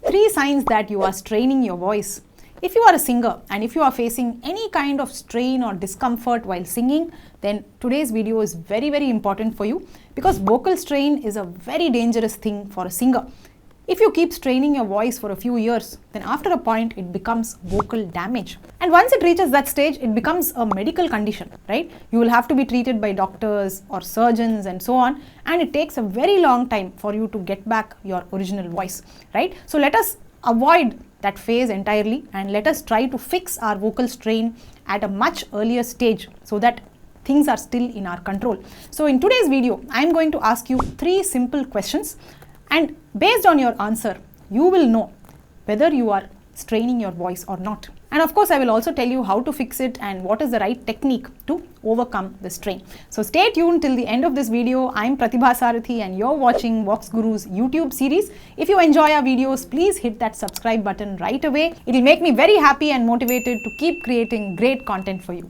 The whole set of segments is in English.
3 signs that you are straining your voice. If you are a singer and if you are facing any kind of strain or discomfort while singing, then today's video is very important for you, because vocal strain is a very dangerous thing for a singer. If you keep straining your voice for a few years, then after a point it becomes vocal damage. And once it reaches that stage, it becomes a medical condition, right? You will have to be treated by doctors or surgeons and so on, and it takes a very long time for you to get back your original voice, right? So let us avoid that phase entirely and let us try to fix our vocal strain at a much earlier stage so that things are still in our control. So in today's video, I am going to ask you 3 simple questions, and based on your answer, you will know whether you are straining your voice or not. And of course, I will also tell you how to fix it and what is the right technique to overcome the strain. So stay tuned till the end of this video. I'm Pratibha Sarathy and you're watching VoxGuru's YouTube series. If you enjoy our videos, please hit that subscribe button right away. It will make me very happy and motivated to keep creating great content for you.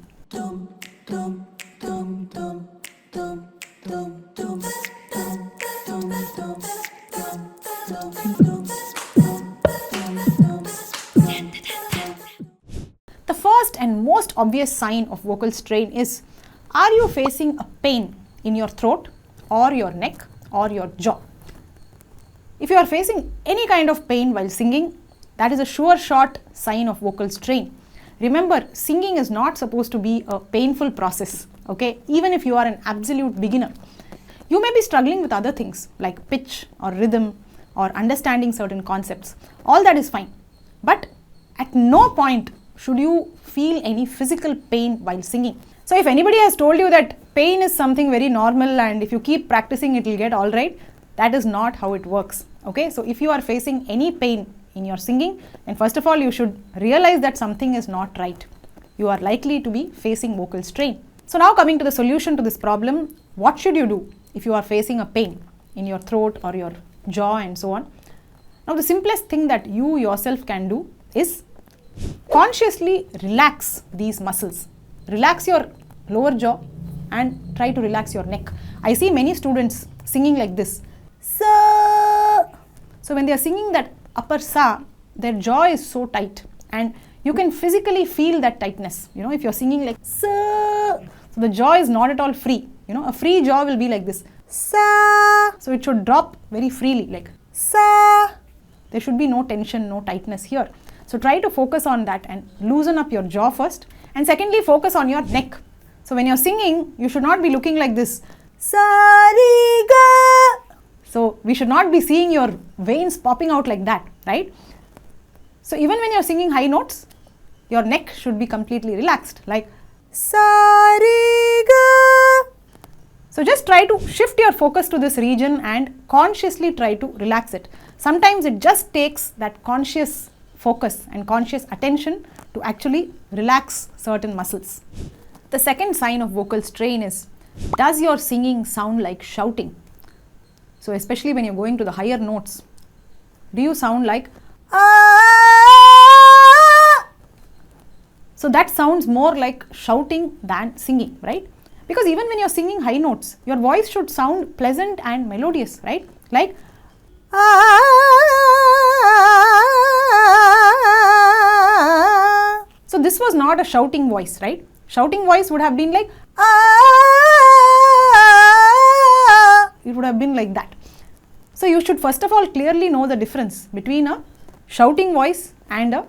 The first and most obvious sign of vocal strain is, are you facing a pain in your throat or your neck or your jaw? If you are facing any kind of pain while singing, that is a sure shot sign of vocal strain. Remember, singing is not supposed to be a painful process, okay? Even if you are an absolute beginner. You may be struggling with other things like pitch or rhythm or understanding certain concepts. All that is fine. But at no point should you feel any physical pain while singing. So if anybody has told you that pain is something very normal and if you keep practicing it will get all right, that is not how it works. Okay, so if you are facing any pain in your singing, then first of all you should realize that something is not right. You are likely to be facing vocal strain. So now coming to the solution to this problem, what should you do if you are facing a pain in your throat or your jaw and so on? Now the simplest thing that you yourself can do is consciously relax these muscles. Relax your lower jaw and try to relax your neck. I see many students singing like this. Sa. So when they are singing that upper sa, their jaw is so tight and you can physically feel that tightness. You know, if you're singing like sa, so the jaw is not at all free. You know, a free jaw will be like this. Sa. So it should drop very freely like sa. There should be no tension, no tightness here. So try to focus on that and loosen up your jaw first. And secondly, focus on your neck. So when you're singing, you should not be looking like this. Sa-ri-ga. So we should not be seeing your veins popping out like that, right? So even when you're singing high notes, your neck should be completely relaxed, like sa-ri-ga. So just try to shift your focus to this region and consciously try to relax it. Sometimes it just takes that conscious focus and conscious attention to actually relax certain muscles. The second sign of vocal strain is, does your singing sound like shouting? So especially when you're going to the higher notes, do you sound like ah? So that sounds more like shouting than singing, right? Because even when you're singing high notes, your voice should sound pleasant and melodious, right? Like ah. So this was not a shouting voice, right? Shouting voice would have been like ah. It would have been like that. So you should first of all clearly know the difference between a shouting voice and a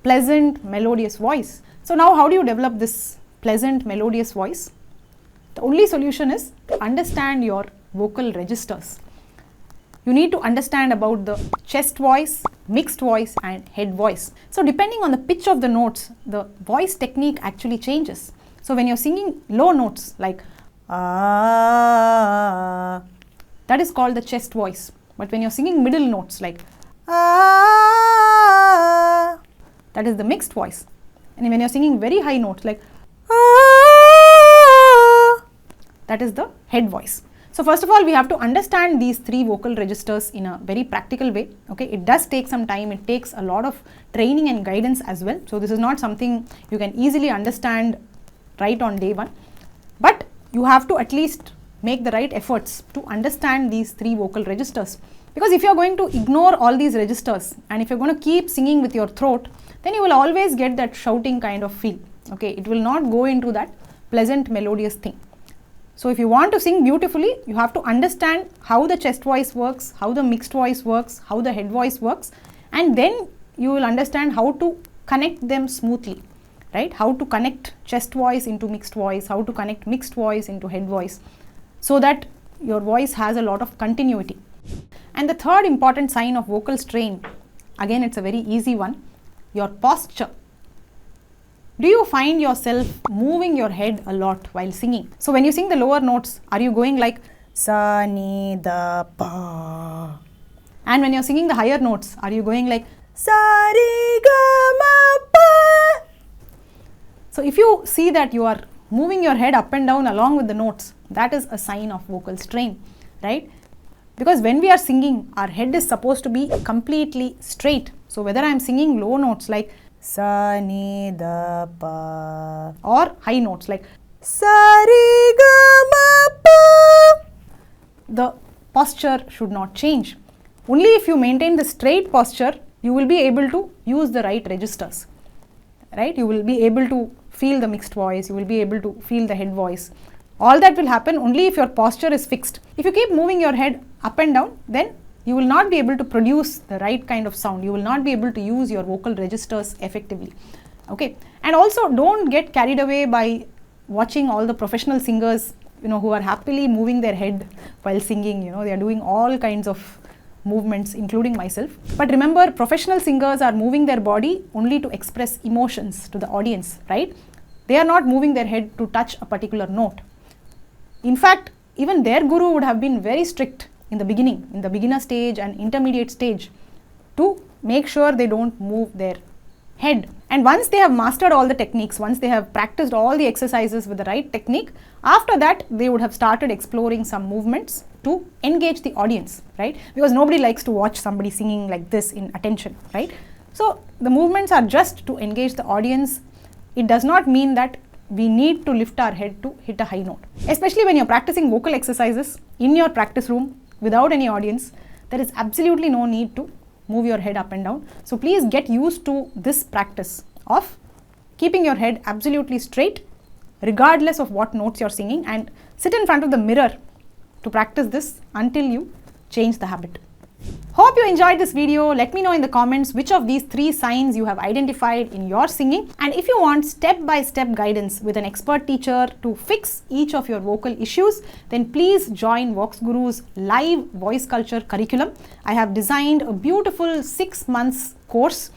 pleasant melodious voice. So now how do you develop this pleasant melodious voice? The only solution is to understand your vocal registers. You need to understand about the chest voice, mixed voice and head voice. So depending on the pitch of the notes, the voice technique actually changes. So when you're singing low notes like ah, that is called the chest voice. But when you're singing middle notes like ah, that is the mixed voice. And when you're singing very high notes like ah, that is the head voice. So first of all, we have to understand these 3 vocal registers in a very practical way. Okay, it does take some time. It takes a lot of training and guidance as well. So this is not something you can easily understand right on day 1. But you have to at least make the right efforts to understand these 3 vocal registers. Because if you're going to ignore all these registers and if you're going to keep singing with your throat, then you will always get that shouting kind of feel. Okay, it will not go into that pleasant melodious thing. So if you want to sing beautifully, you have to understand how the chest voice works, how the mixed voice works, how the head voice works, and then you will understand how to connect them smoothly, right? How to connect chest voice into mixed voice, how to connect mixed voice into head voice, so that your voice has a lot of continuity. And the third important sign of vocal strain, again it's a very easy one, your posture. Do you find yourself moving your head a lot while singing? So when you sing the lower notes, are you going like sa, ni, da, pa? And when you're singing the higher notes, are you going like sa, re, ga, ma, pa? So if you see that you are moving your head up and down along with the notes, that is a sign of vocal strain, right? Because when we are singing, our head is supposed to be completely straight. So whether I am singing low notes like sa, ni, da, pa, or high notes like sa, re, ga, ma, pa, the posture should not change. Only if you maintain the straight posture, you will be able to use the right registers, right? You will be able to feel the mixed voice, you will be able to feel the head voice. All that will happen only if your posture is fixed. If you keep moving your head up and down, then you will not be able to produce the right kind of sound. You will not be able to use your vocal registers effectively. Okay, and also don't get carried away by watching all the professional singers, who are happily moving their head while singing. They are doing all kinds of movements, including myself. But remember, professional singers are moving their body only to express emotions to the audience, right? They are not moving their head to touch a particular note. In fact, even their guru would have been very strict in the beginning, in the beginner stage and intermediate stage, to make sure they don't move their head. And once they have mastered all the techniques, once they have practiced all the exercises with the right technique, after that they would have started exploring some movements to engage the audience, right? Because nobody likes to watch somebody singing like this in attention, right? So the movements are just to engage the audience. It does not mean that we need to lift our head to hit a high note. Especially when you're practicing vocal exercises in your practice room without any audience, there is absolutely no need to move your head up and down. So please get used to this practice of keeping your head absolutely straight regardless of what notes you're singing, and sit in front of the mirror to practice this until you change the habit. Hope you enjoyed this video. Let me know in the comments which of these 3 signs you have identified in your singing, and if you want step-by-step guidance with an expert teacher to fix each of your vocal issues, then please join VoxGuru's live voice culture curriculum. I have designed a beautiful 6 months course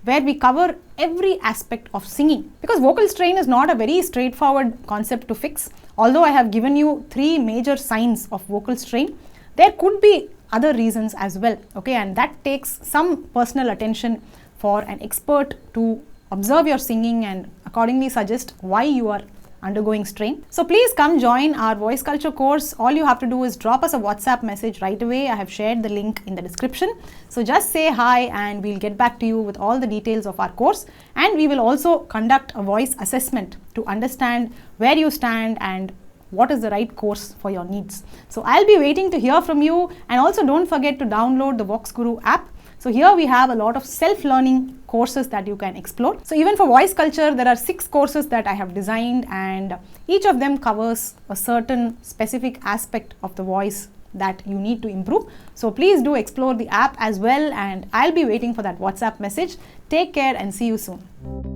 where we cover every aspect of singing, because vocal strain is not a very straightforward concept to fix. Although I have given you 3 major signs of vocal strain, there could be other reasons as well, okay, and that takes some personal attention for an expert to observe your singing and accordingly suggest why you are undergoing strain. So please come join our voice culture course. All you have to do is drop us a WhatsApp message right away. I have shared the link in the description. So just say hi and we'll get back to you with all the details of our course, and we will also conduct a voice assessment to understand where you stand and what is the right course for your needs. So I'll be waiting to hear from you, and also don't forget to download the VoxGuru app. So here we have a lot of self-learning courses that you can explore. So even for voice culture, there are 6 courses that I have designed, and each of them covers a certain specific aspect of the voice that you need to improve. So please do explore the app as well, and I'll be waiting for that WhatsApp message. Take care and see you soon.